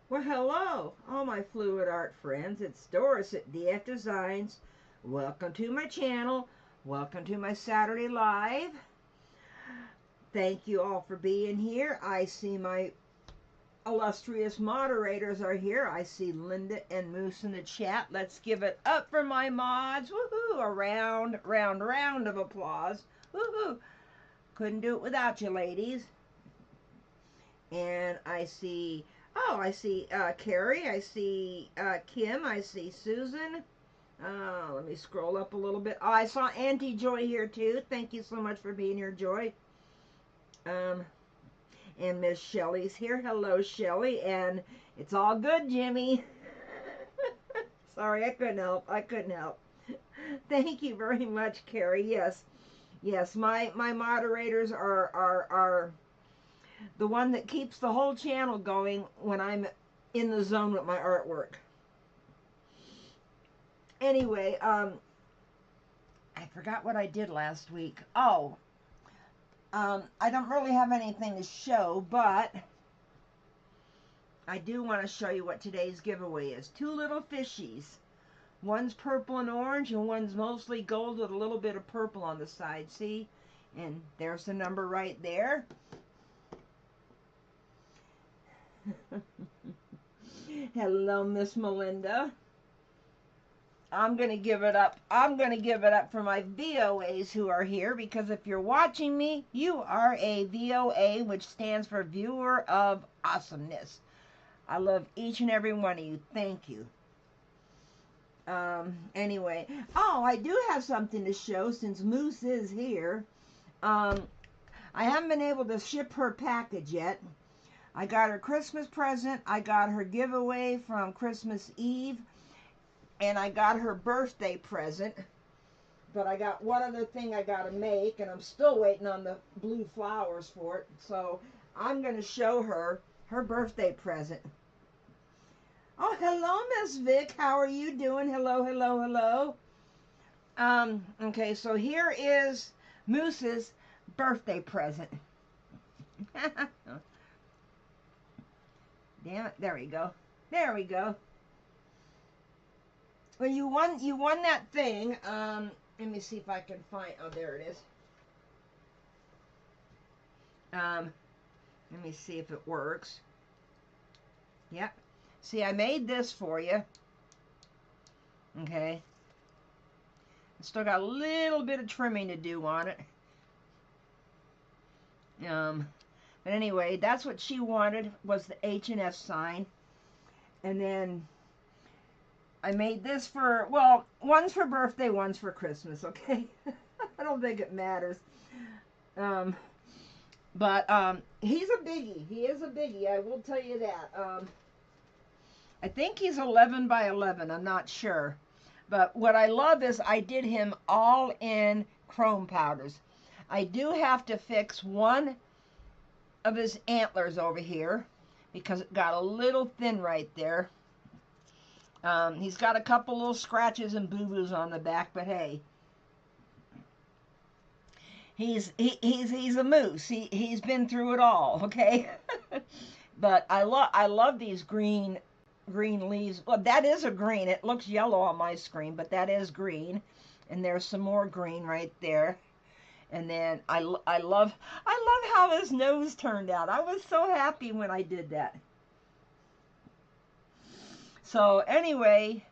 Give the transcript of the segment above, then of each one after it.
Well, hello, all my fluid art friends. It's Doris at DF Designs. Welcome to my channel. Welcome to my Saturday Live. Thank you all for being here. I see my illustrious moderators are here. I see Linda and Moose in the chat. Let's give it up for my mods. Woohoo! A round of applause. Woohoo! Couldn't do it without you, ladies. And I see Carrie, I see Kim, I see Susan. Let me scroll up a little bit. Oh, I saw Auntie Joy here too. Thank you so much for being here, Joy. And Miss Shelley's here. Hello, Shelley. And it's all good, Jimmy. Sorry, I couldn't help. Thank you very much, Carrie. Yes, my moderators are the one that keeps the whole channel going when I'm in the zone with my artwork. Anyway, I forgot what I did last week. I don't really have anything to show, but I do want to show you what today's giveaway is. Two little fishies. One's purple and orange, and one's mostly gold with a little bit of purple on the side. See? And there's the number right there. Hello, Miss Melinda. I'm going to give it up. I'm going to give it up for my VOAs who are here, because if you're watching me, you are a VOA, which stands for Viewer of Awesomeness. I love each and every one of you. Thank you. Anyway. Oh, I do have something to show since Moose is here. I haven't been able to ship her package yet. I got her Christmas present, I got her giveaway from Christmas Eve, and I got her birthday present. But I got one other thing I got to make, and I'm still waiting on the blue flowers for it. So I'm going to show her her birthday present. Oh, hello, Miss Vic. How are you doing? Hello. Okay, so here is Moose's birthday present. Damn it, there we go. Well, you won that thing. Let me see if I can find, oh, there it is. Let me see if it works. Yep. See, I made this for you. Okay. Still got a little bit of trimming to do on it. But anyway, that's what she wanted, was the H&F sign. And then I made this for, well, one's for birthday, one's for Christmas, okay? I don't think it matters. But he's a biggie. He is a biggie, I will tell you that. I think he's 11 by 11, I'm not sure. But what I love is I did him all in chrome powders. I do have to fix one of his antlers over here because it got a little thin right there. He's got a couple little scratches and boo-boos on the back, but hey, he's a moose. He's been through it all, okay? But I love these green leaves. Well, that is a green. It looks yellow on my screen, but that is green. And there's some more green right there. And then I love how his nose turned out. I was so happy when I did that. So anyway,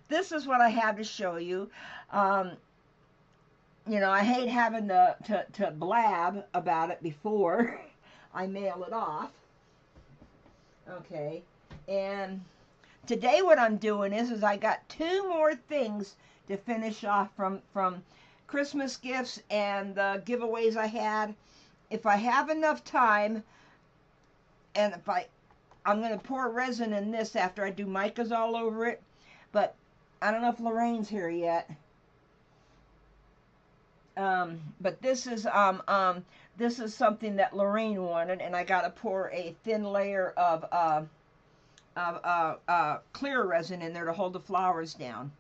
this is what I have to show you. You know, I hate having to blab about it before I mail it off. Okay, and today what I'm doing is I got two more things to finish off from Christmas gifts and the giveaways I had. If I have enough time, and if I'm going to pour resin in this after I do micas all over it, but I don't know if Lorraine's here yet. But this is something that Lorraine wanted, and I got to pour a thin layer of clear resin in there to hold the flowers down.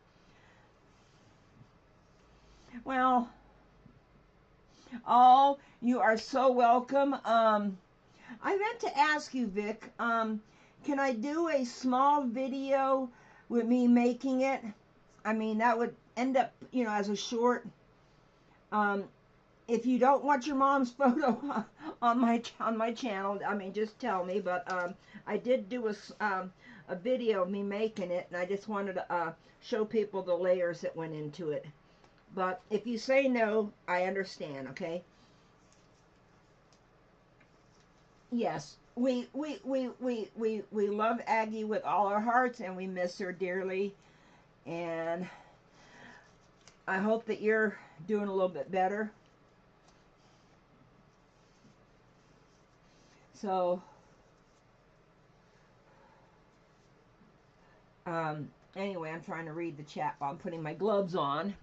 Well, oh, you are so welcome. I meant to ask you, Vic, can can I do a small video with me making it? I mean, that would end up, you know, as a short. If you don't want your mom's photo on my channel, I mean, just tell me. But I did do a video of me making it, and I just wanted to show people the layers that went into it. But if you say no, I understand. Okay. Yes, we love Aggie with all our hearts, and we miss her dearly. And I hope that you're doing a little bit better. So, anyway, I'm trying to read the chat while I'm putting my gloves on.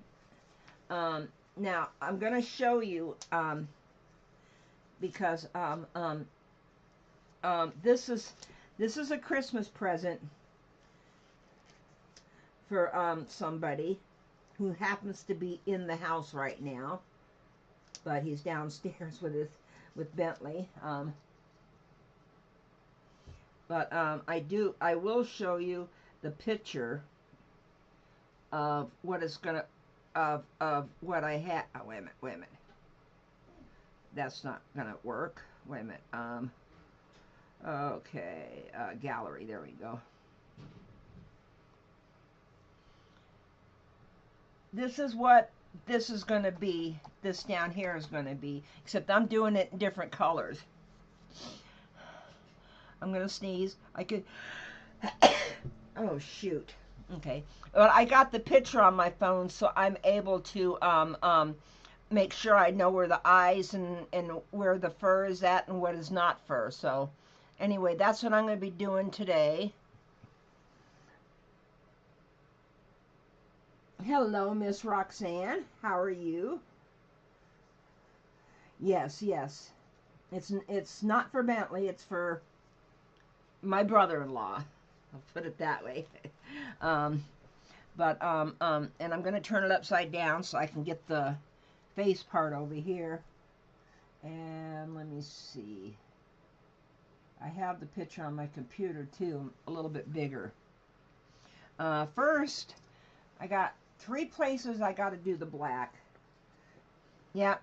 Now, I'm going to show you, because this is a Christmas present for somebody who happens to be in the house right now, but he's downstairs with Bentley. But I will show you the picture of what it's gonna of what I had. Oh, wait a minute. That's not gonna work. Wait a minute. Okay, gallery. There we go. This is what this is gonna be. This down here is gonna be, except I'm doing it in different colors. I'm gonna sneeze. I could. Oh shoot. Okay. Well, I got the picture on my phone, so I'm able to make sure I know where the eyes and where the fur is at and what is not fur. So, anyway, that's what I'm gonna be doing today. Hello, Miss Roxanne. How are you? Yes, yes. It's not for Bentley. It's for my brother-in-law. I'll put it that way. And I'm going to turn it upside down so I can get the face part over here. And let me see. I have the picture on my computer too, a little bit bigger. First, I got 3 places I got to do the black. Yep.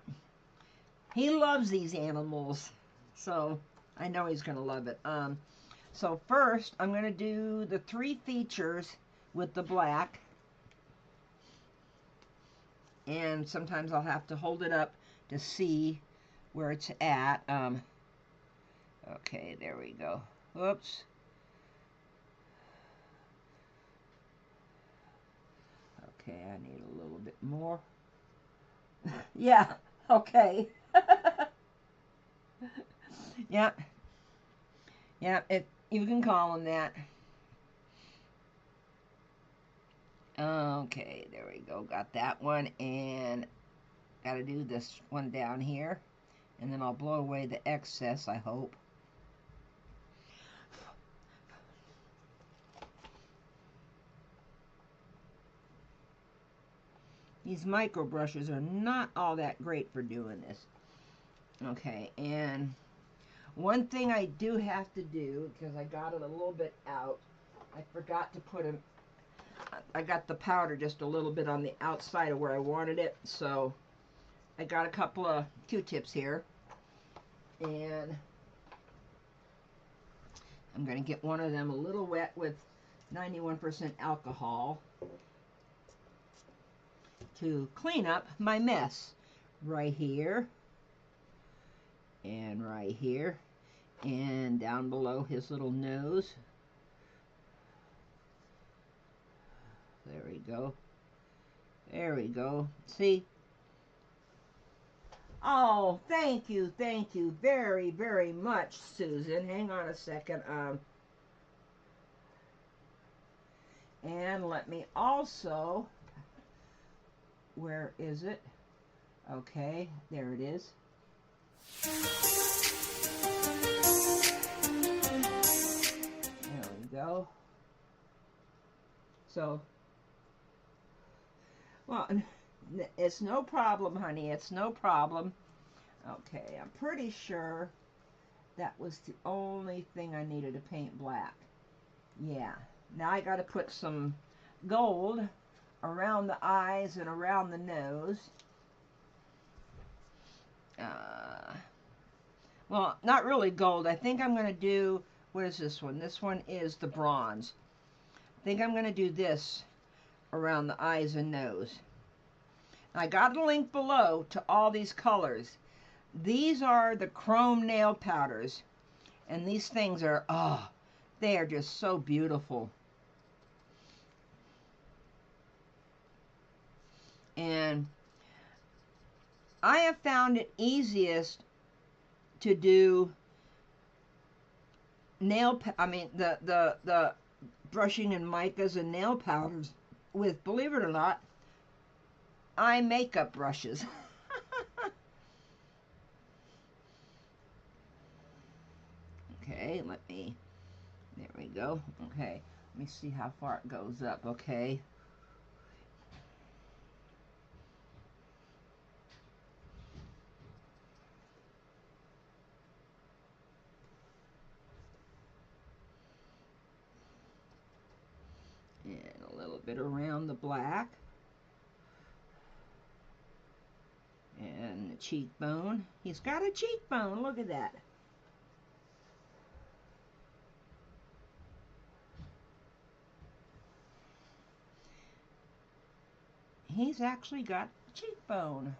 He loves these animals, so I know he's going to love it. So first, I'm going to do the 3 features with the black. And sometimes I'll have to hold it up to see where it's at. Okay, there we go. Whoops. Okay, I need a little bit more. Yeah, okay. Yeah. Yeah, you can call them that. Okay, there we go. Got that one, and got to do this one down here, and then I'll blow away the excess, I hope. These micro brushes are not all that great for doing this. Okay, and one thing I do have to do, because I got it a little bit out, I forgot to put them, I got the powder just a little bit on the outside of where I wanted it, so I got a couple of Q-tips here, and I'm going to get one of them a little wet with 91% alcohol to clean up my mess right here. And right here, and down below his little nose. There we go. There we go. See? Oh, thank you very, very much, Susan. Hang on a second. And let me also, where is it? Okay, there it is. There we go. So, well, it's no problem, honey. It's no problem. Okay, I'm pretty sure that was the only thing I needed to paint black. Yeah. Now I got to put some gold around the eyes and around the nose. Well, not really gold. I think I'm going to do, what is this one? This one is the bronze. I think I'm going to do this around the eyes and nose. I got a link below to all these colors. These are the chrome nail powders. And these things are, oh, they are just so beautiful. And I have found it easiest to do the brushing and micas and nail powders with, believe it or not, eye makeup brushes. Okay, there we go. Okay, let me see how far it goes up. Okay. And a little bit around the black. And the cheekbone. He's got a cheekbone. Look at that. He's actually got a cheekbone.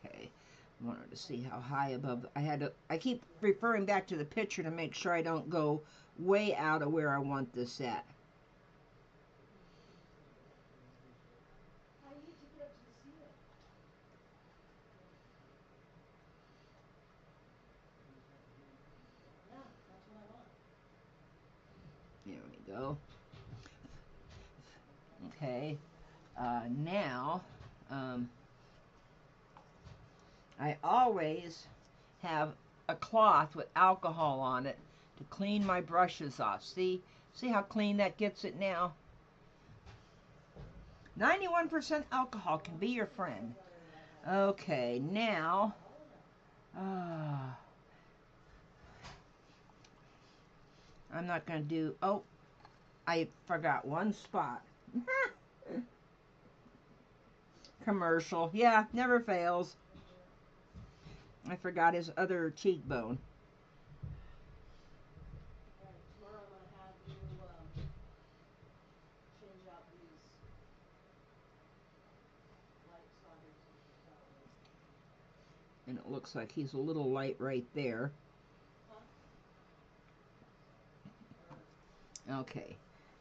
Okay. I wanted to see how high above. I keep referring back to the picture to make sure I don't go way out of where I want this at. There we go. Okay. Now, I always have a cloth with alcohol on it to clean my brushes off. See how clean that gets it now? 91% alcohol can be your friend. Okay, now, I'm not going to do, oh, I forgot one spot. Commercial. Yeah, never fails. I forgot his other cheekbone. And it looks like he's a little light right there. Okay,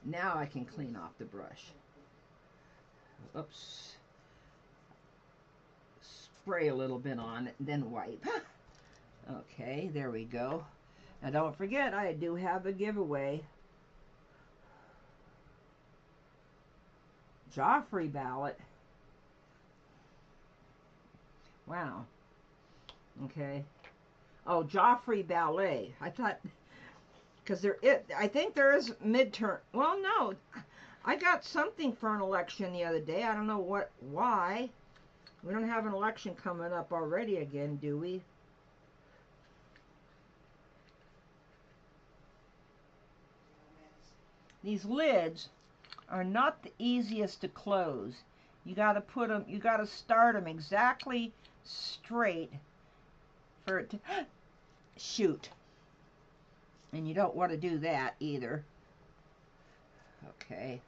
now I can clean off the brush. Oops. Spray a little bit on it and then wipe. Okay, there we go. Now don't forget, I do have a giveaway. Joffrey ballot. Wow. Okay. Oh, Joffrey ballet. I thought, because I think there is midterm. Well, no. I got something for an election the other day. I don't know why. We don't have an election coming up already again, do we? These lids are not the easiest to close. You got to put them, you got to start them exactly straight for it to shoot. And you don't want to do that either. Okay.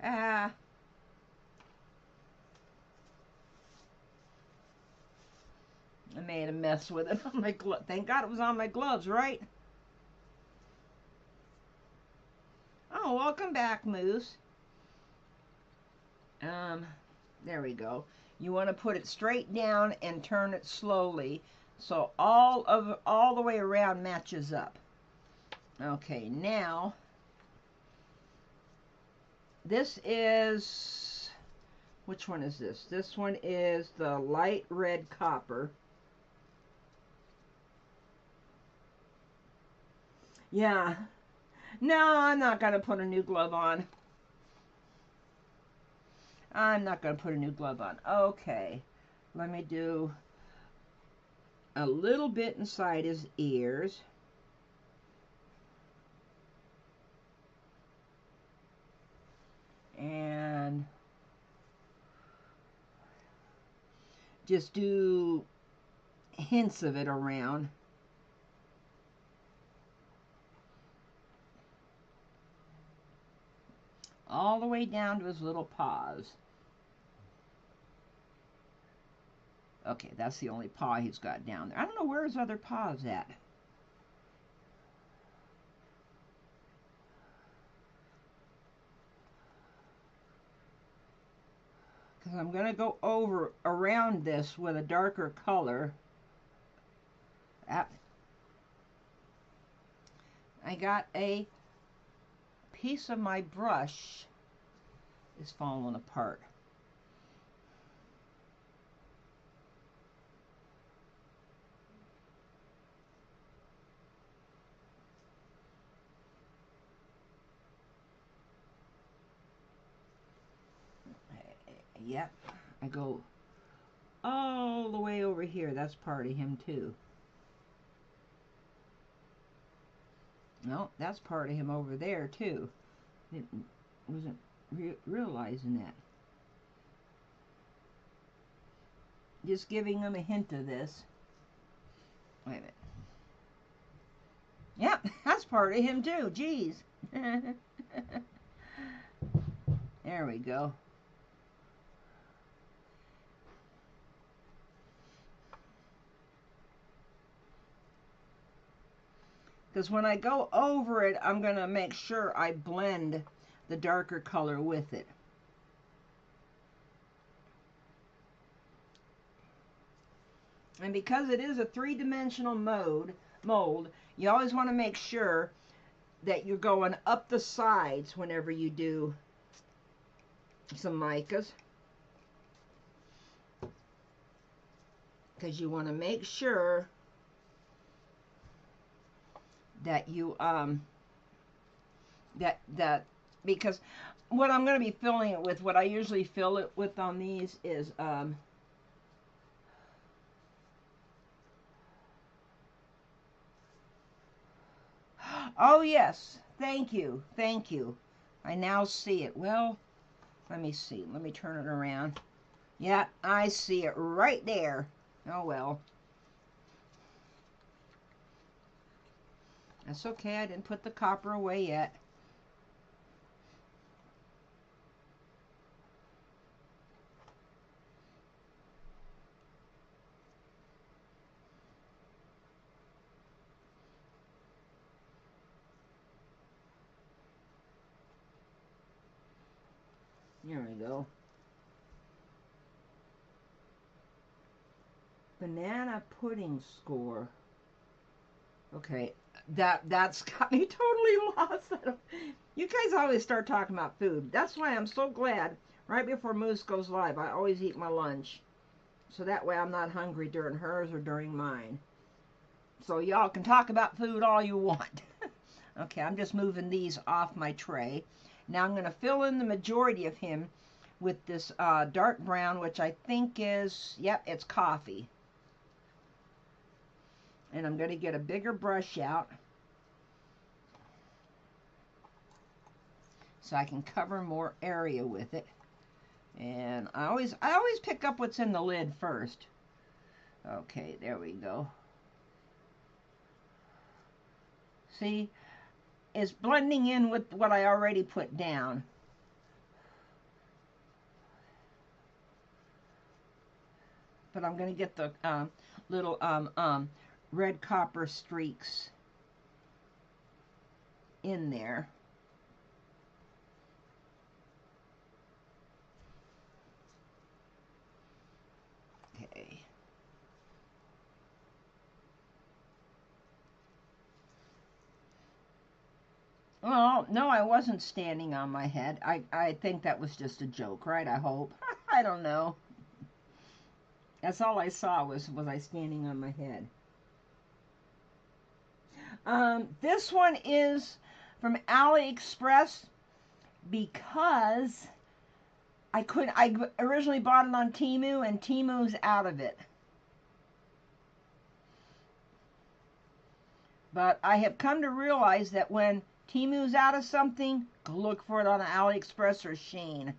I made a mess with it on my glove. Thank God it was on my gloves, right? Oh, welcome back, Moose. There we go. You want to put it straight down and turn it slowly so all the way around matches up. Okay, now this is, which one is this? This one is the light red copper. Yeah. No, I'm not going to put a new glove on. I'm not going to put a new glove on. Okay. Let me do a little bit inside his ears. and just do hints of it around. All the way down to his little paws. Okay, that's the only paw he's got down there. I don't know where his other paw's at. Because I'm going to go around this with a darker color. I got a piece of my brush is falling apart. Yep, I go all the way over here. That's part of him too. No, that's part of him over there too. Wasn't realizing that. Just giving him a hint of this. Wait a minute. Yep, that's part of him too. Jeez. There we go. Because when I go over it, I'm going to make sure I blend the darker color with it. And because it is a three-dimensional mold, you always want to make sure that you're going up the sides whenever you do some micas. Because you want to make sure that you because what I'm going to be filling it with, what I usually fill it with on these is oh yes, thank you, I now see it. Well, let me see, let me turn it around. Yeah, I see it right there. Oh well. That's okay, I didn't put the copper away yet. There we go. Banana pudding score. Okay, that's got me totally lost. You guys always start talking about food. That's why I'm so glad right before Moose goes live, I always eat my lunch. So that way I'm not hungry during hers or during mine. So y'all can talk about food all you want. Okay, I'm just moving these off my tray. Now I'm going to fill in the majority of him with this dark brown, which I think is, yep, it's coffee. And I'm going to get a bigger brush out so I can cover more area with it. And I always pick up what's in the lid first. Okay, there we go. See, it's blending in with what I already put down. But I'm going to get the little red copper streaks in there. Okay. Well, no, I wasn't standing on my head. I think that was just a joke, right? I hope. I don't know. That's all I saw was I standing on my head. This one is from AliExpress because I originally bought it on Temu and Temu's out of it. But I have come to realize that when Timu's out of something, go look for it on AliExpress or Shein.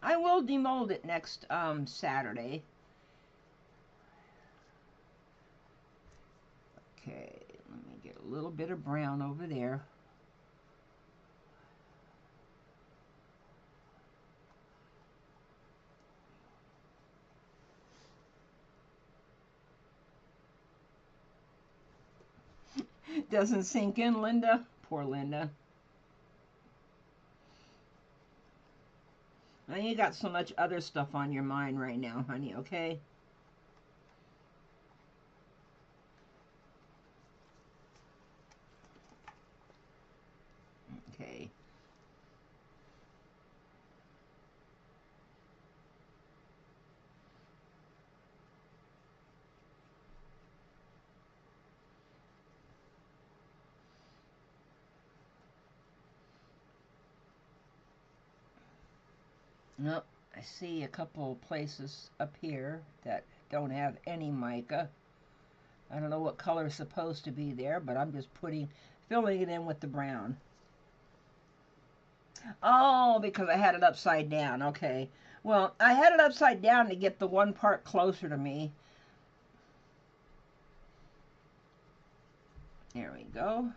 I will demold it next Saturday. Okay, let me get a little bit of brown over there. Doesn't sink in, Linda. Poor Linda. Now you got so much other stuff on your mind right now, honey, okay? Okay. Nope, I see a couple places up here that don't have any mica. I don't know what color is supposed to be there, but I'm just filling it in with the brown. Oh, because I had it upside down. Okay. Well, I had it upside down to get the one part closer to me. There we go.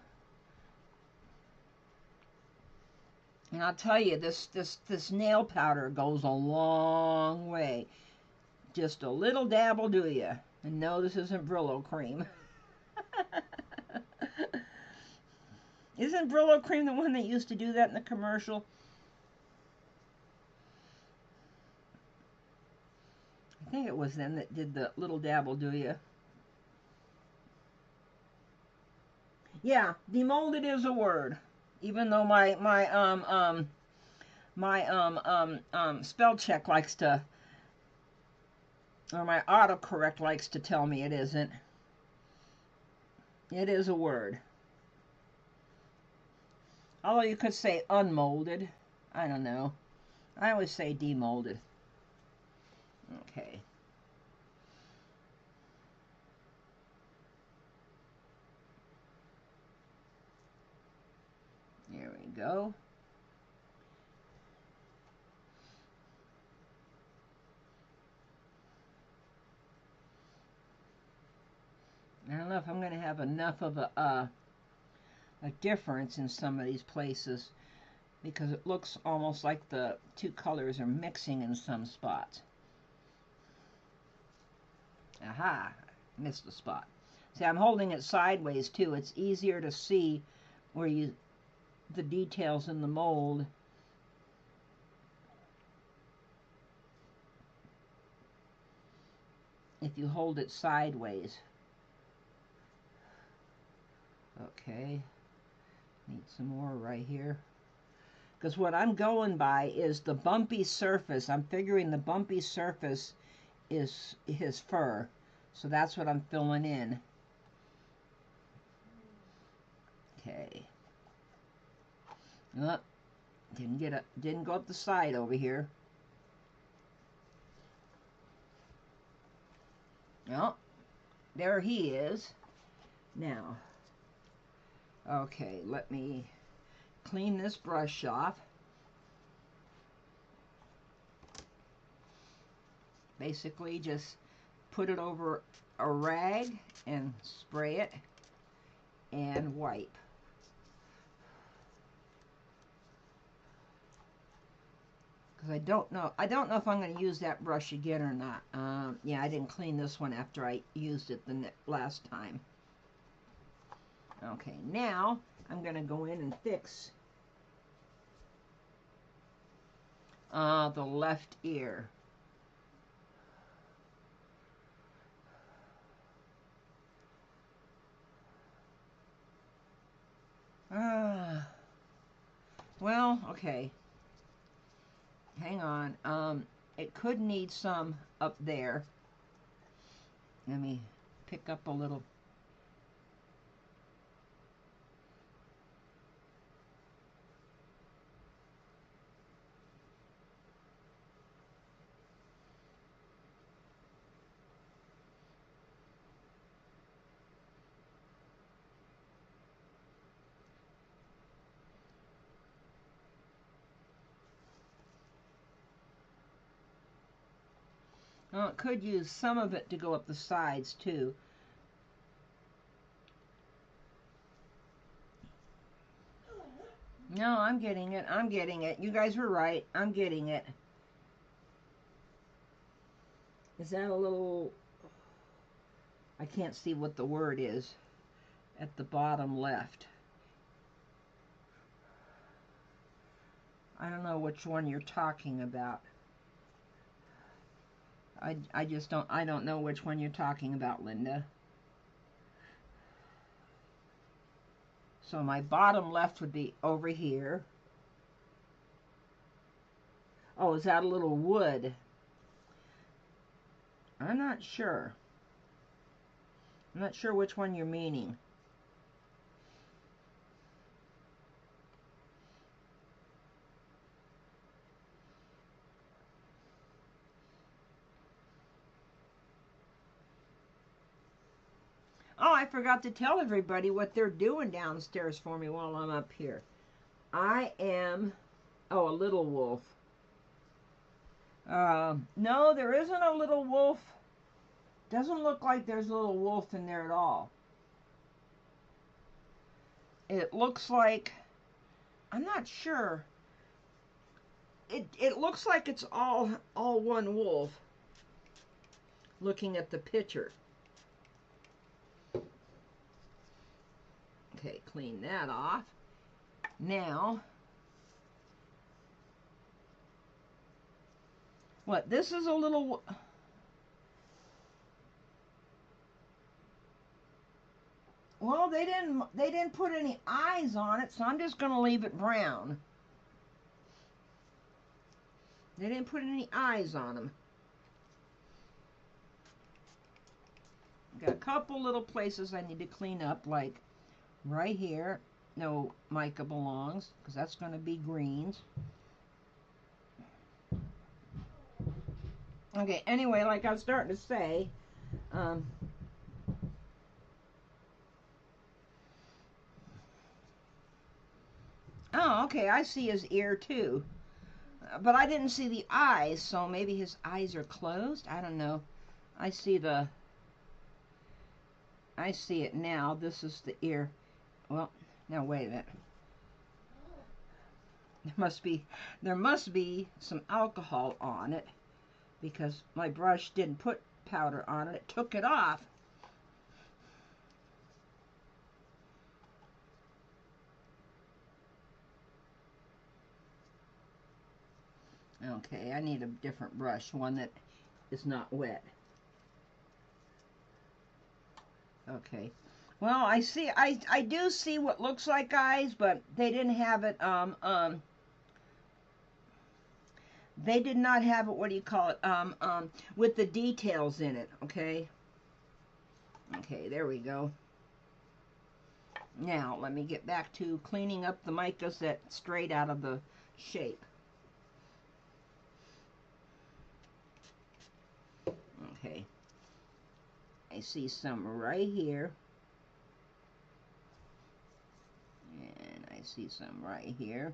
And I'll tell you, this nail powder goes a long way. Just a little dab will do you. And no, this isn't Brillo cream. Isn't Brillo cream the one that used to do that in the commercial? I think it was them that did the little dab will do you. Yeah, demolded is a word. Even though my spell check likes to, or my autocorrect likes to tell me it isn't. It is a word. Although you could say unmolded. I don't know. I always say demolded. Okay. There we go. I don't know if I'm going to have enough of a difference in some of these places, because it looks almost like the two colors are mixing in some spots. Aha, missed a spot. See, I'm holding it sideways too. It's easier to see where the details in the mold. If you hold it sideways. Okay, need some more right here. Because what I'm going by is the bumpy surface. I'm figuring the bumpy surface is his fur. So that's what I'm filling in. Okay. Oh, didn't go up the side over here. Oh, there he is. Now, okay, let me clean this brush off. Basically, just put it over a rag and spray it and wipe. Because I don't know if I'm going to use that brush again or not. Yeah, I didn't clean this one after I used it the last time. Okay, now I'm going to go in and fix the left ear. Well, okay. Hang on. It could need some up there. Let me pick up a little. Well, it could use some of it to go up the sides too. No, I'm getting it. I'm getting it. You guys were right. I'm getting it. Is that a little... I can't see what the word is at the bottom left. I don't know which one you're talking about. I just don't know which one you're talking about, Linda. So my bottom left would be over here. Oh, is that a little wood? I'm not sure. I'm not sure which one you're meaning. Oh, I forgot to tell everybody what they're doing downstairs for me while I'm up here. I am, oh, a little wolf. No, there isn't a little wolf. Doesn't look like there's a little wolf in there at all. It looks like, I'm not sure. It looks like it's all one wolf. Looking at the picture. Okay, clean that off. Now, what? This is a little. Well, they didn't put any eyes on it, so I'm just going to leave it brown. They didn't put any eyes on them. Got a couple little places I need to clean up, like right here. No mica belongs, because that's going to be greens. Okay, anyway, like I was starting to say, oh, okay, I see his ear too. But I didn't see the eyes, so maybe his eyes are closed? I don't know. I see it now. This is the ear. Well, now wait a minute. There must be some alcohol on it, because my brush didn't put powder on it. It took it off. Okay, I need a different brush, one that is not wet. Okay. Well, I do see what looks like eyes, but they didn't have it, they did not have it, what do you call it, with the details in it, okay? Okay, there we go. Now, let me get back to cleaning up the micas that strayed out of the shape. Okay. I see some right here. And I see some right here.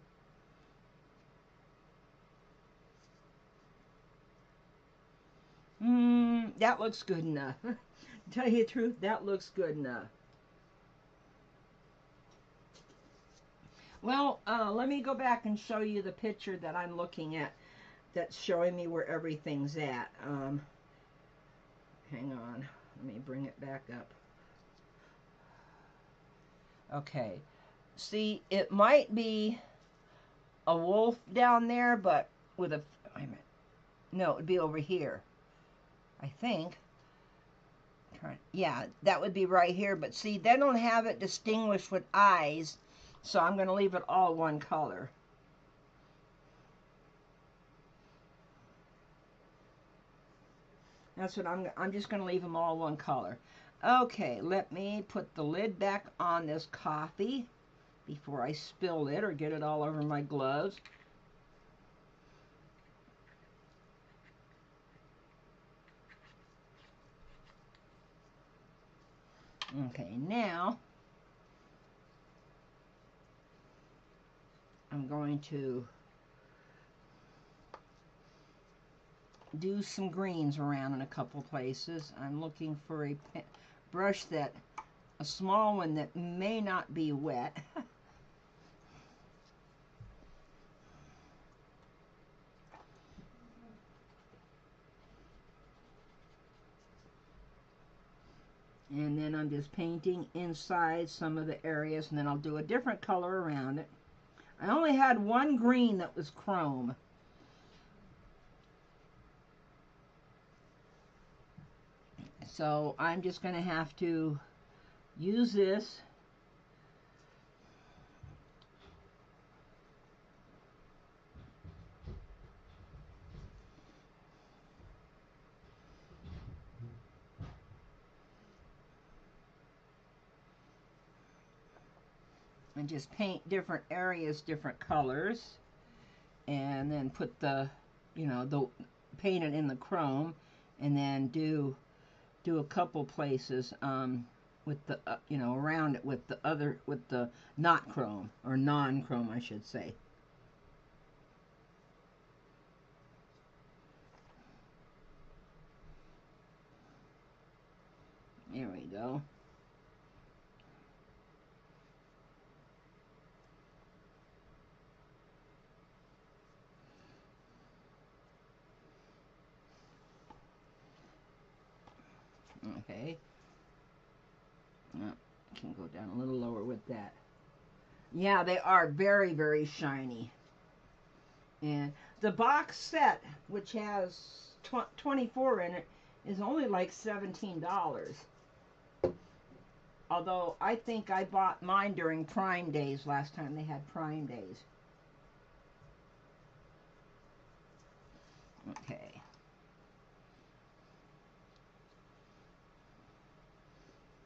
That looks good enough. Tell you the truth, that looks good enough. Well, let me go back and show you the picture that I'm looking at that's showing me where everything's at. Hang on. Let me bring it back up. Okay. See, it might be a wolf down there, but with a... Wait a minute. No, it would be over here. I think. Yeah, that would be right here. But see, they don't have it distinguished with eyes, so I'm going to leave it all one color. That's what I'm just going to leave them all one color. Okay, let me put the lid back on this coffee before I spill it or get it all over my gloves. Okay, now I'm going to do some greens around in a couple places. I'm looking for a brush that, a small one that may not be wet. And then I'm just painting inside some of the areas, and then I'll do a different color around it. I only had one green that was chrome. So I'm just going to have to use this. And just paint different areas, different colors, and then put the, paint it in the chrome, and then do a couple places with the, around it with the not chrome, or non-chrome, I should say. There we go. Okay. I can go down a little lower with that. Yeah, they are very, very shiny. And the box set, which has 24 in it, is only like $17. Although I think I bought mine during Prime Days last time they had Prime Days. Okay.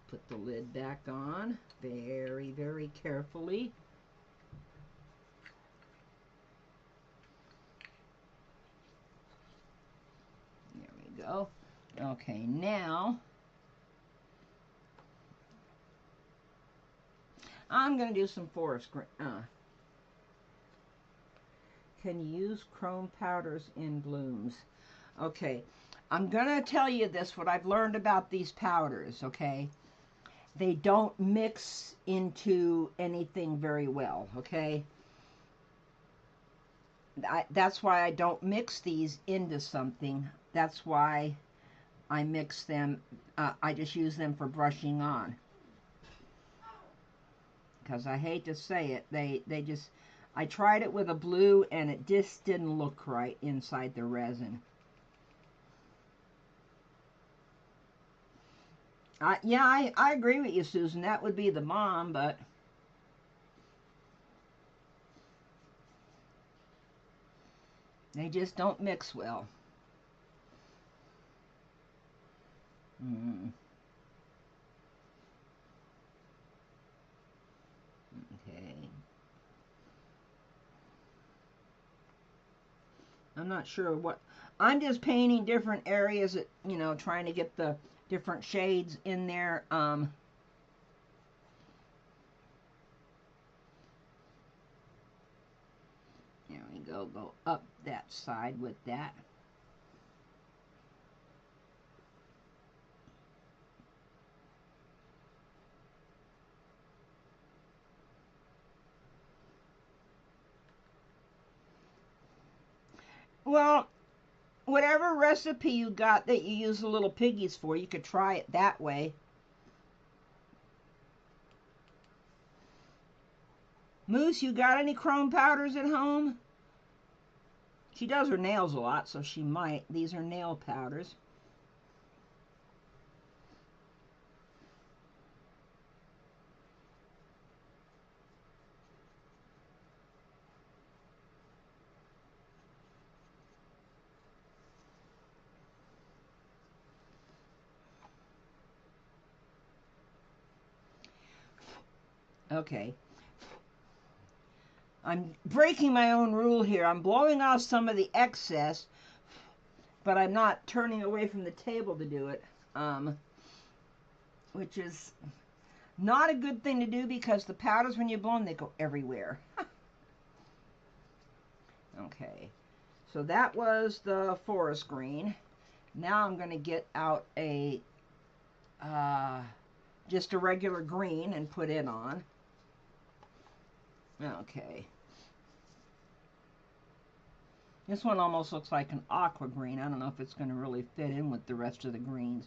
Put the lid back on very, very carefully. There we go. Okay, now I'm going to do some forest green. Can use chrome powders in blooms. Okay, I'm going to tell you this, what I've learned about these powders, okay? They don't mix into anything very well, okay? That's why I don't mix these into something. That's why I mix them. I just use them for brushing on. Because I hate to say it, they just, I tried it with a blue and it just didn't look right inside the resin. Yeah, I agree with you, Susan. That would be the mom, but they just don't mix well. Okay. I'm not sure what, I'm just painting different areas that, trying to get the different shades in there. There we go. Go up that side with that. Well, whatever recipe you got that you use the little piggies for, you could try it that way. Moose, you got any chrome powders at home? She does her nails a lot, so she might. These are nail powders. Okay. I'm breaking my own rule here. I'm blowing off some of the excess, but I'm not turning away from the table to do it, which is not a good thing to do because the powders, when you blow them, they go everywhere. Okay, So that was the forest green. Now I'm going to get out a just a regular green and put it on. Okay. This one almost looks like an aqua green. I don't know if it's going to really fit in with the rest of the greens.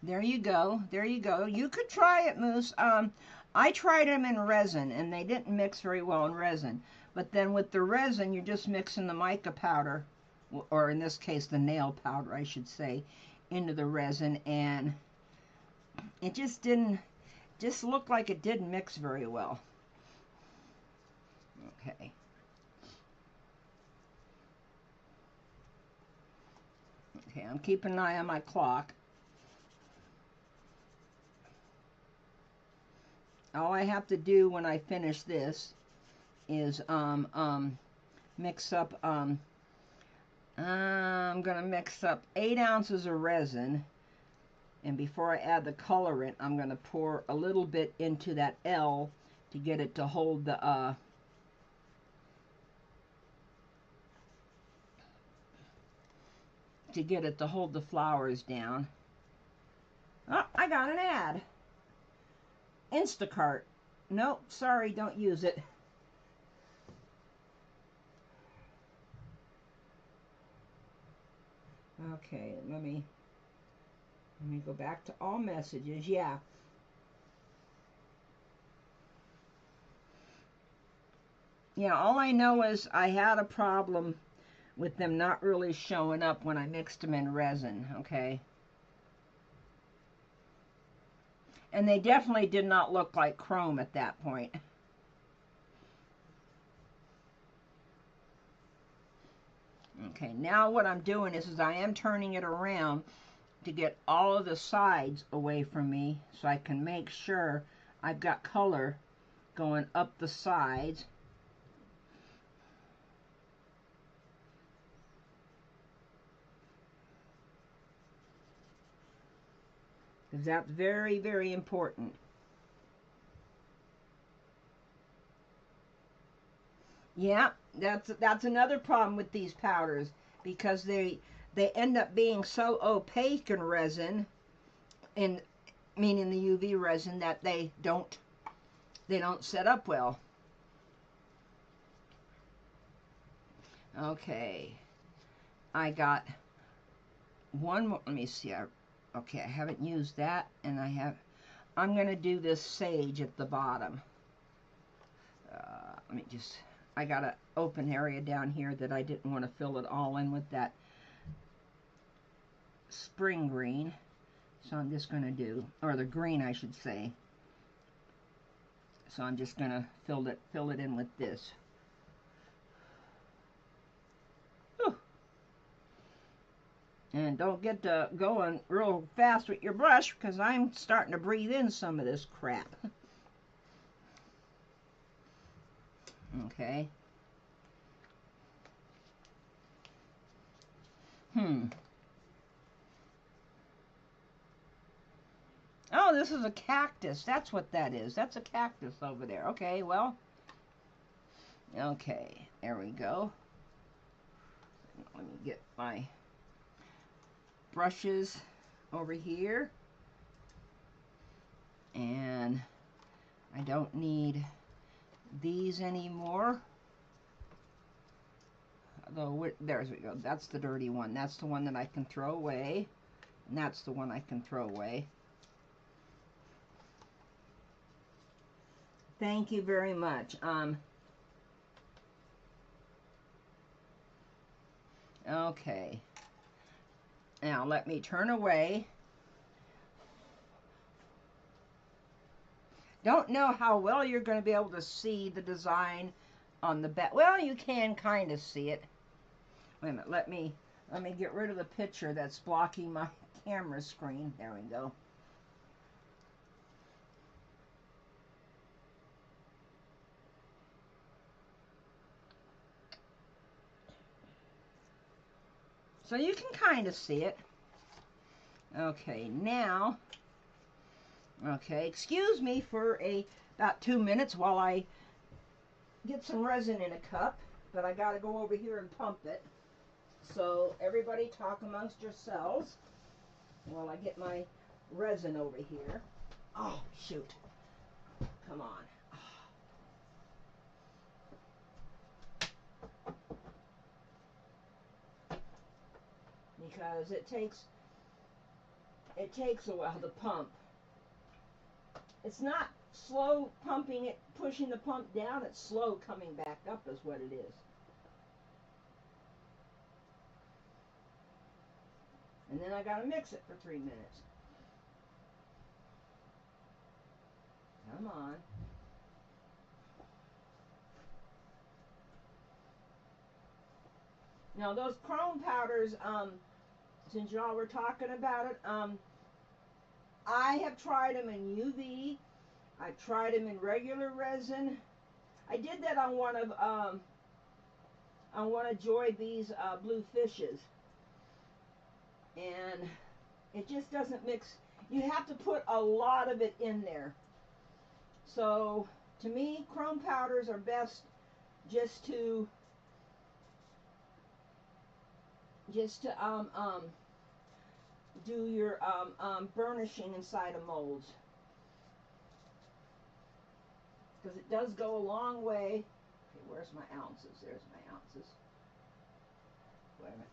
There you go. There you go. You could try it, Moose. I tried them in resin, and they didn't mix very well in resin. But then with the resin, you're just mixing the mica powder, or in this case, the nail powder, I should say, into the resin, and it just looked like it didn't mix very well. Okay. Okay, I'm keeping an eye on my clock. All I have to do when I finish this is mix up, I'm going to mix up 8 ounces of resin, and before I add the colorant, I'm going to pour a little bit into that L to get it to hold the, flowers down. Oh, I got an ad. Instacart. Nope, sorry, don't use it. Okay, let me go back to all messages. Yeah. Yeah, all I know is I had a problem with them not really showing up when I mixed them in resin, okay? And they definitely did not look like chrome at that point. Okay, now what I'm doing is I am turning it around to get all of the sides away from me so I can make sure I've got color going up the sides. Because that's very, very important. Yeah, that's another problem with these powders, because they end up being so opaque in resin, meaning the UV resin, that they don't set up well. Okay, I got one more. Let me see. Okay, I haven't used that, and I'm going to do this sage at the bottom. Let me just, I got an open area down here that I didn't want to fill it all in with that spring green. So I'm just going to do, or the green I should say. So I'm just going to fill it in with this. Whew. And don't get to going real fast with your brush, because I'm starting to breathe in some of this crap. Okay. Oh, this is a cactus. That's what that is. That's a cactus over there. Okay, well. Okay, there we go. Let me get my brushes over here. And I don't need these anymore. Although, there we go. That's the dirty one. That's the one that I can throw away. And that's the one I can throw away. Thank you very much. Okay. Now let me turn away. Don't know how well you're going to be able to see the design on the back. Well, you can kind of see it. Wait a minute. Let me get rid of the picture that's blocking my camera screen. There we go. So you can kind of see it. Okay, now, okay, excuse me for about 2 minutes while I get some resin in a cup, but I got to go over here and pump it. So everybody talk amongst yourselves while I get my resin over here. Oh, shoot. Come on. Because it takes a while to pump. It's not slow pumping it, pushing the pump down, it's slow coming back up is what it is. And then I gotta mix it for 3 minutes. Come on. Now those chrome powders, since y'all were talking about it, I have tried them in UV. I've tried them in regular resin. I did that on one of Joy B's blue fishes, and it just doesn't mix. You have to put a lot of it in there. So to me, chrome powders are best just to do your burnishing inside of molds, because it does go a long way. Okay, where's my ounces? There's my ounces. Wait a minute.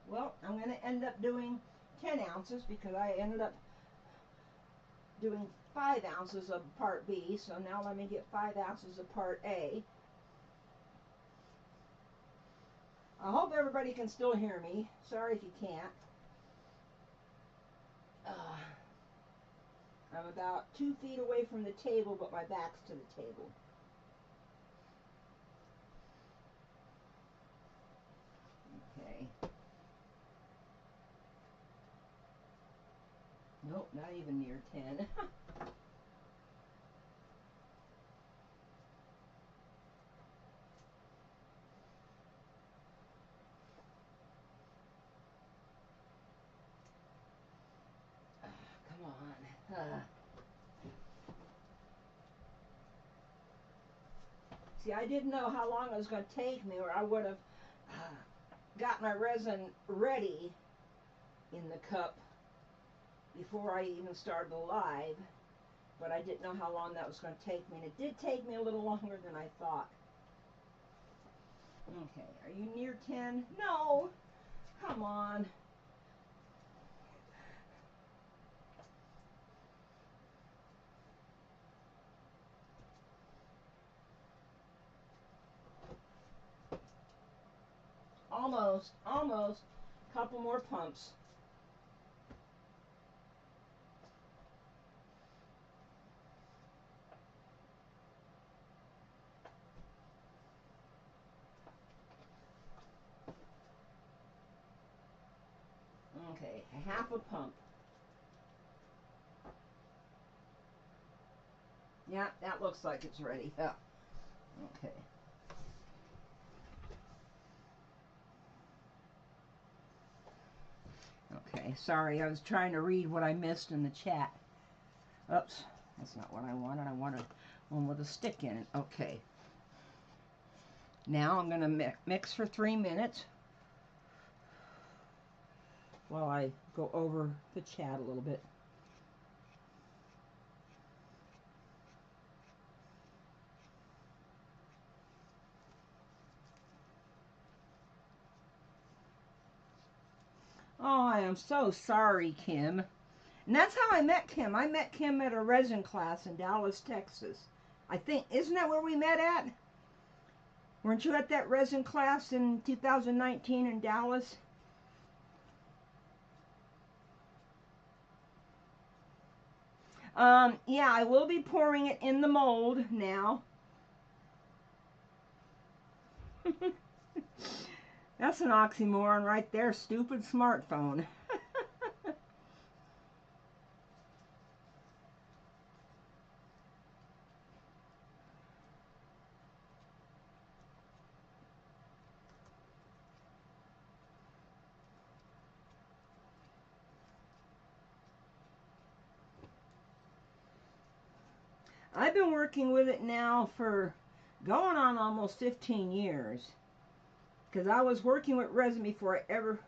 Well, I'm going to end up doing 10 ounces because I ended up doing 5 ounces of part B. So now let me get 5 ounces of part A. I hope everybody can still hear me. Sorry if you can't. I'm about 2 feet away from the table, but my back's to the table. Okay. Nope, not even near 10. Come on. See, I didn't know how long it was going to take me, or I would have got my resin ready in the cup before I even started the live, but I didn't know how long that was going to take me, and it did take me a little longer than I thought. Okay, are you near 10? No! Come on. Almost, almost. Couple more pumps. Okay, half a pump. Yeah, that looks like it's ready. Yeah. Okay. Okay, sorry, I was trying to read what I missed in the chat. Oops, that's not what I wanted. I wanted one with a stick in it. Okay. Now I'm going to mix for 3 minutes while I go over the chat a little bit. Oh, I am so sorry, Kim. And that's how I met Kim. I met Kim at a resin class in Dallas, Texas. I think, isn't that where we met at? Weren't you at that resin class in 2019 in Dallas? Yeah, I will be pouring it in the mold now. That's an oxymoron right there, stupid smartphone. I've been working with it now for going on almost 15 years. Because I was working with resin before I ever...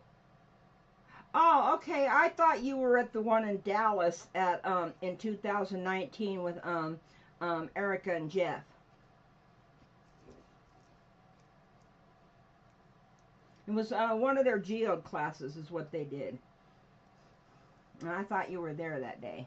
Oh, okay. I thought you were at the one in Dallas at in 2019 with Erica and Jeff. It was one of their geode classes is what they did. And I thought you were there that day.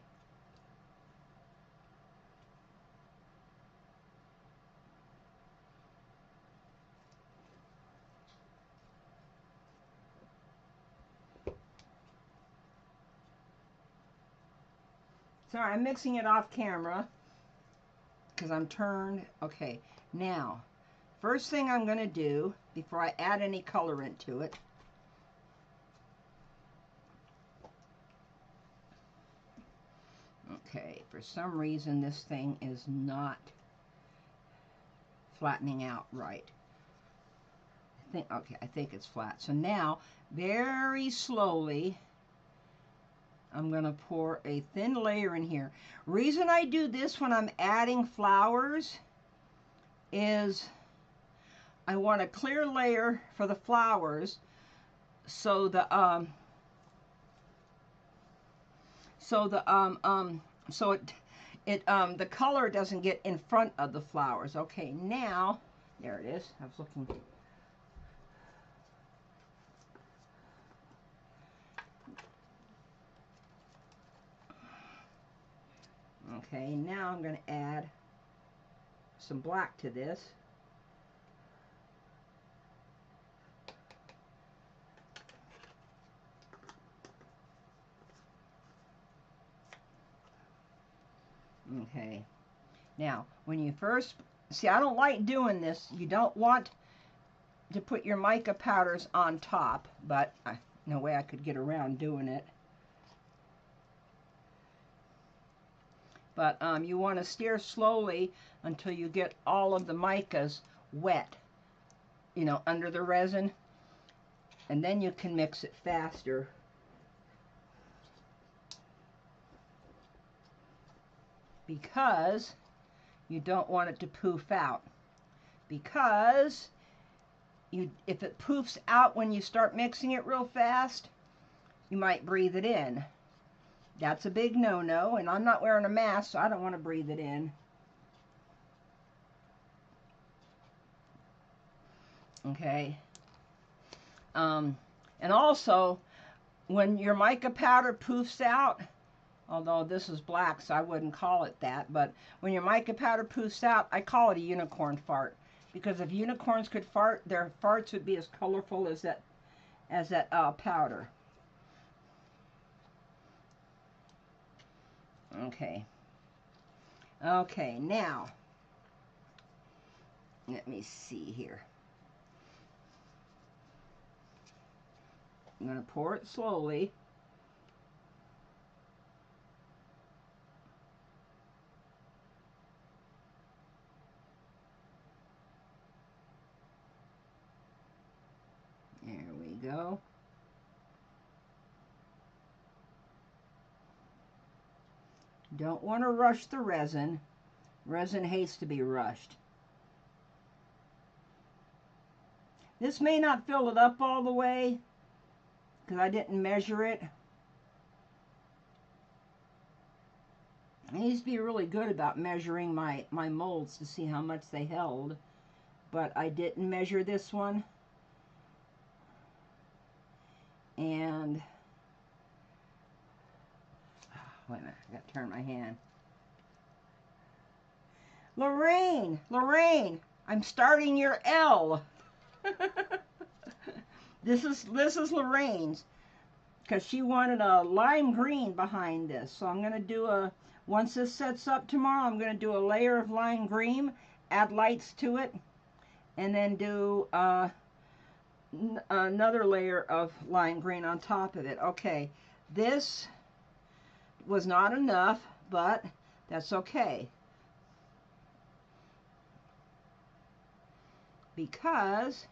Sorry, I'm mixing it off camera because I'm turned. Okay, now, first thing I'm going to do before I add any color into it, okay, for some reason this thing is not flattening out right. I think it's flat. So now, very slowly, I'm going to pour a thin layer in here. Reason I do this when I'm adding flowers is I want a clear layer for the flowers so the the color doesn't get in front of the flowers. Okay, now there it is. I was looking. Okay, now I'm going to add some black to this. Okay, now when you first, see, I don't like doing this. You don't want to put your mica powders on top, but no way I could get around doing it. But you want to stir slowly until you get all of the micas wet, you know, under the resin, and then you can mix it faster. Because you don't want it to poof out. Because if it poofs out when you start mixing it real fast, you might breathe it in. That's a big no-no, and I'm not wearing a mask, so I don't want to breathe it in. Okay. And also, when your mica powder poofs out, although this is black, so I wouldn't call it that, but when your mica powder poofs out, I call it a unicorn fart. Because if unicorns could fart, their farts would be as colorful as that powder. Okay. Okay, now, let me see here. I'm going to pour it slowly. There we go. Don't want to rush the resin. Resin hates to be rushed. This may not fill it up all the way because I didn't measure it. I used to be really good about measuring my molds to see how much they held, but I didn't measure this one. And wait a minute, I got to turn my hand. Lorraine, I'm starting your L. This is Lorraine's, because she wanted a lime green behind this. So I'm going to do once this sets up tomorrow, I'm going to do a layer of lime green, add lights to it, and then do another layer of lime green on top of it. Okay, this was not enough, but that's okay. Because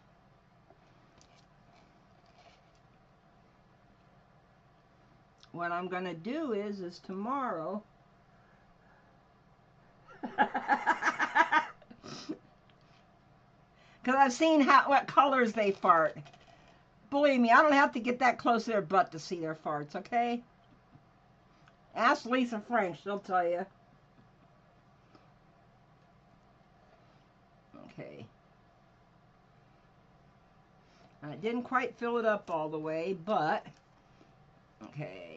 what I'm going to do is tomorrow because I've seen what colors they fart. Believe me, I don't have to get that close to their butt to see their farts, okay? Ask Lisa Frank, she'll tell you. Okay. I didn't quite fill it up all the way, but, okay,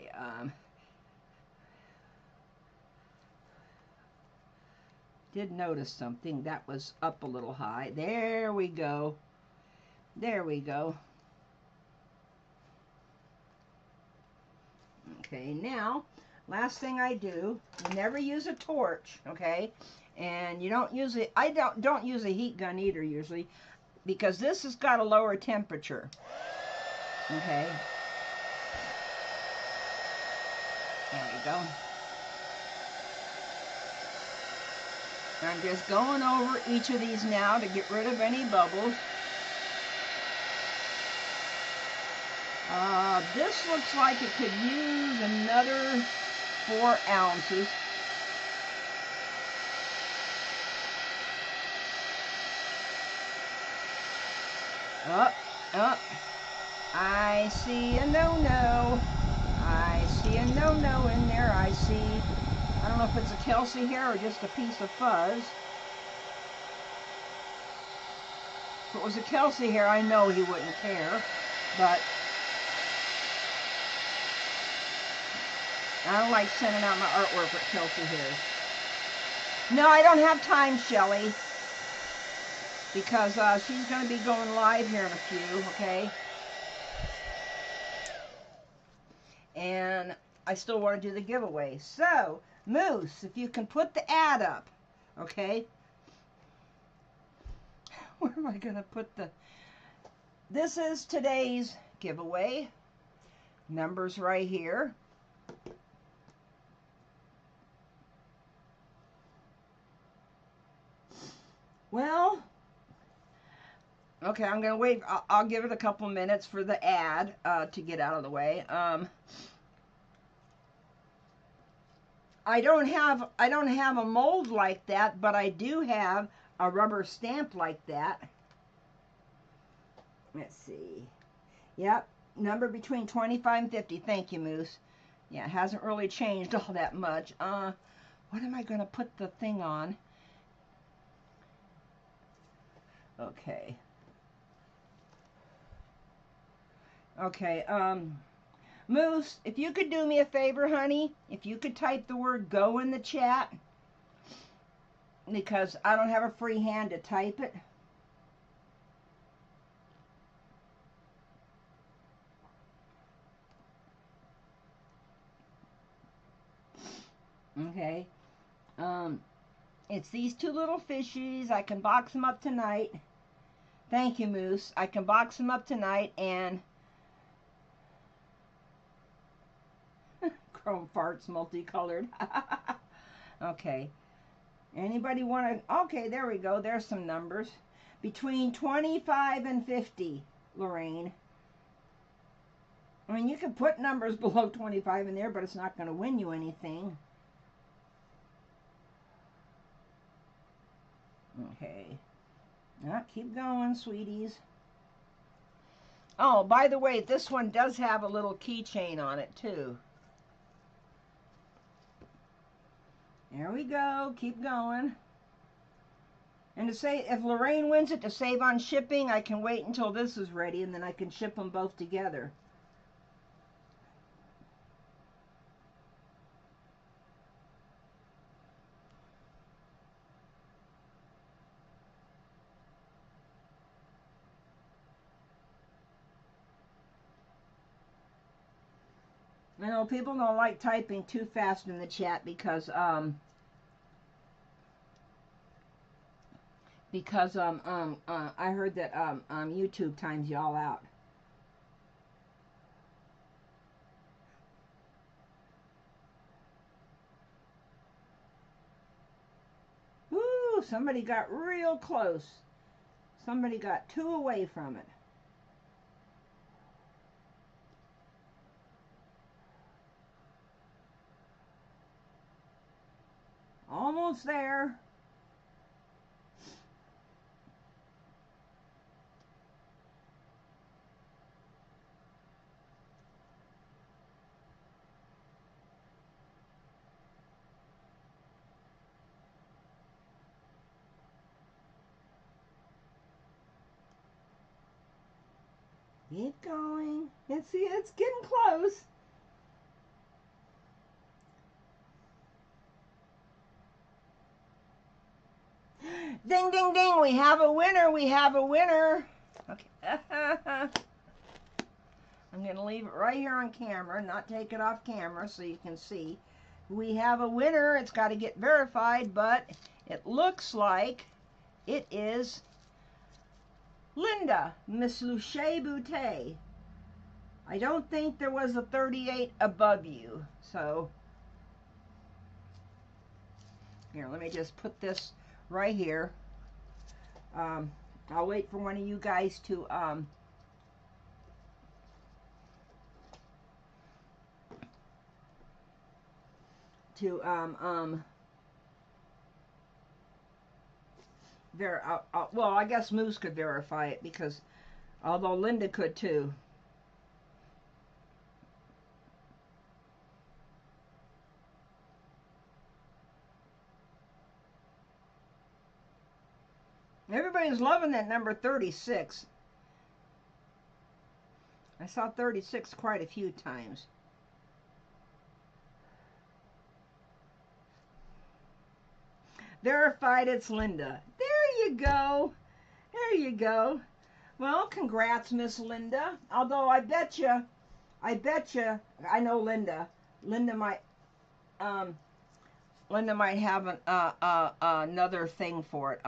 did notice something that was up a little high. There we go. There we go. Okay, now, last thing I do, you never use a torch, okay? And you don't use it, I don't use a heat gun either usually, because this has got a lower temperature, okay? There we go. I'm just going over each of these now to get rid of any bubbles. This looks like it could use another 4 ounces. Up. I see a no-no. I see a no-no in there. I don't know if it's a Kelsey hair or just a piece of fuzz. If it was a Kelsey hair, I know he wouldn't care, but I don't like sending out my artwork with Kelsey hairs. No, I don't have time, Shelly, because she's going to be going live here in a few, okay? And I still want to do the giveaway. So, Moose, if you can put the ad up, okay? Where am I going to put the... This is today's giveaway. Numbers right here. Well, okay, I'm going to wait. I'll give it a couple minutes for the ad to get out of the way. I don't have a mold like that, but I do have a rubber stamp like that. Let's see. Yep, number between 25 and 50. Thank you, Moose. Yeah, it hasn't really changed all that much. What am I going to put the thing on? Okay. Okay, Moose, if you could do me a favor, honey, if you could type the word go in the chat, because I don't have a free hand to type it. Okay. It's these two little fishies. I can box them up tonight. Thank you, Moose. I can box them up tonight and chrome farts multicolored. Okay. Anybody want to... Okay, there we go. There's some numbers. Between 25 and 50, Lorraine. I mean, you can put numbers below 25 in there, but it's not going to win you anything. Okay. Now, keep going, sweeties. Oh, by the way, this one does have a little keychain on it, too. There we go. Keep going. And to say, if Lorraine wins it, to save on shipping, I can wait until this is ready, and then I can ship them both together. I know people don't like typing too fast in the chat because I heard that YouTube times y'all out. Woo! Somebody got real close. Somebody got 2 away from it. Almost there. Keep going. See, it's getting close. Ding, ding, ding. We have a winner. We have a winner. Okay. I'm going to leave it right here on camera, not take it off camera so you can see. We have a winner. It's got to get verified, but it looks like it is Linda, Miss Luche Boutte. I don't think there was a 38 above you. So, here, let me just put this right here. I'll wait for one of you guys to well, I guess Moose could verify it, because although Linda could too. Everybody's loving that number 36. I saw 36 quite a few times. Verified, it's Linda. There you go. There you go. Well, congrats, Miss Linda. Although I bet you, I know Linda. Linda might have another thing for it.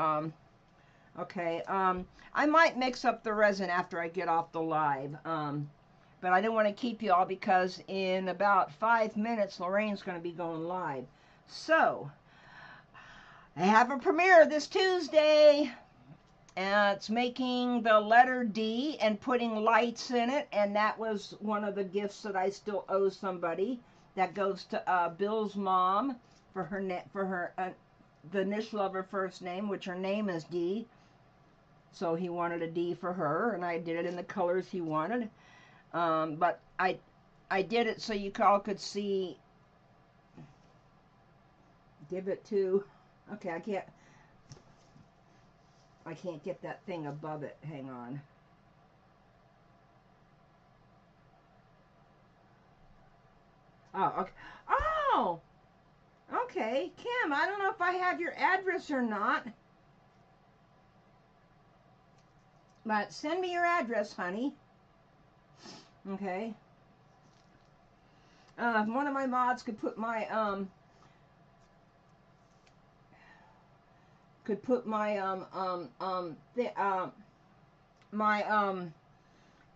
Okay, I might mix up the resin after I get off the live, but I didn't want to keep you all because in about 5 minutes Lorraine's going to be going live. So, I have a premiere this Tuesday. It's making the letter D and putting lights in it, and that was one of the gifts that I still owe somebody. That goes to Bill's mom for the initial of her first name, which her name is D. So he wanted a D for her, and I did it in the colors he wanted. But I did it so you all could see. Give it to. Okay, I can't get that thing above it. Hang on. Oh, okay. Oh, okay, Kim. I don't know if I have your address or not. But send me your address, honey. Okay. If one of my mods could put my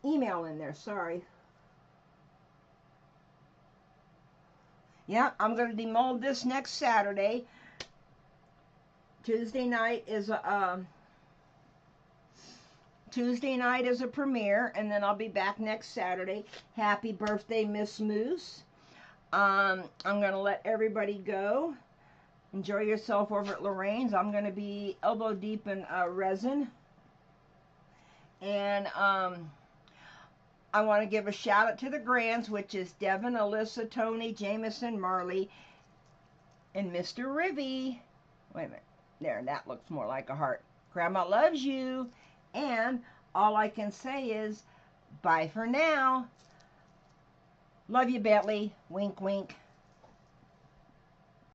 email in there. Sorry. Yeah, I'm going to demold this next Saturday. Tuesday night is a premiere, and then I'll be back next Saturday. Happy birthday, Miss Moose. I'm going to let everybody go. Enjoy yourself over at Lorraine's. I'm going to be elbow deep in resin. And I want to give a shout out to the grands, which is Devin, Alyssa, Tony, Jameson, Marley, and Mr. Rivy. Wait a minute. There, that looks more like a heart. Grandma loves you. And all I can say is, bye for now. Love you, Bentley. Wink, wink.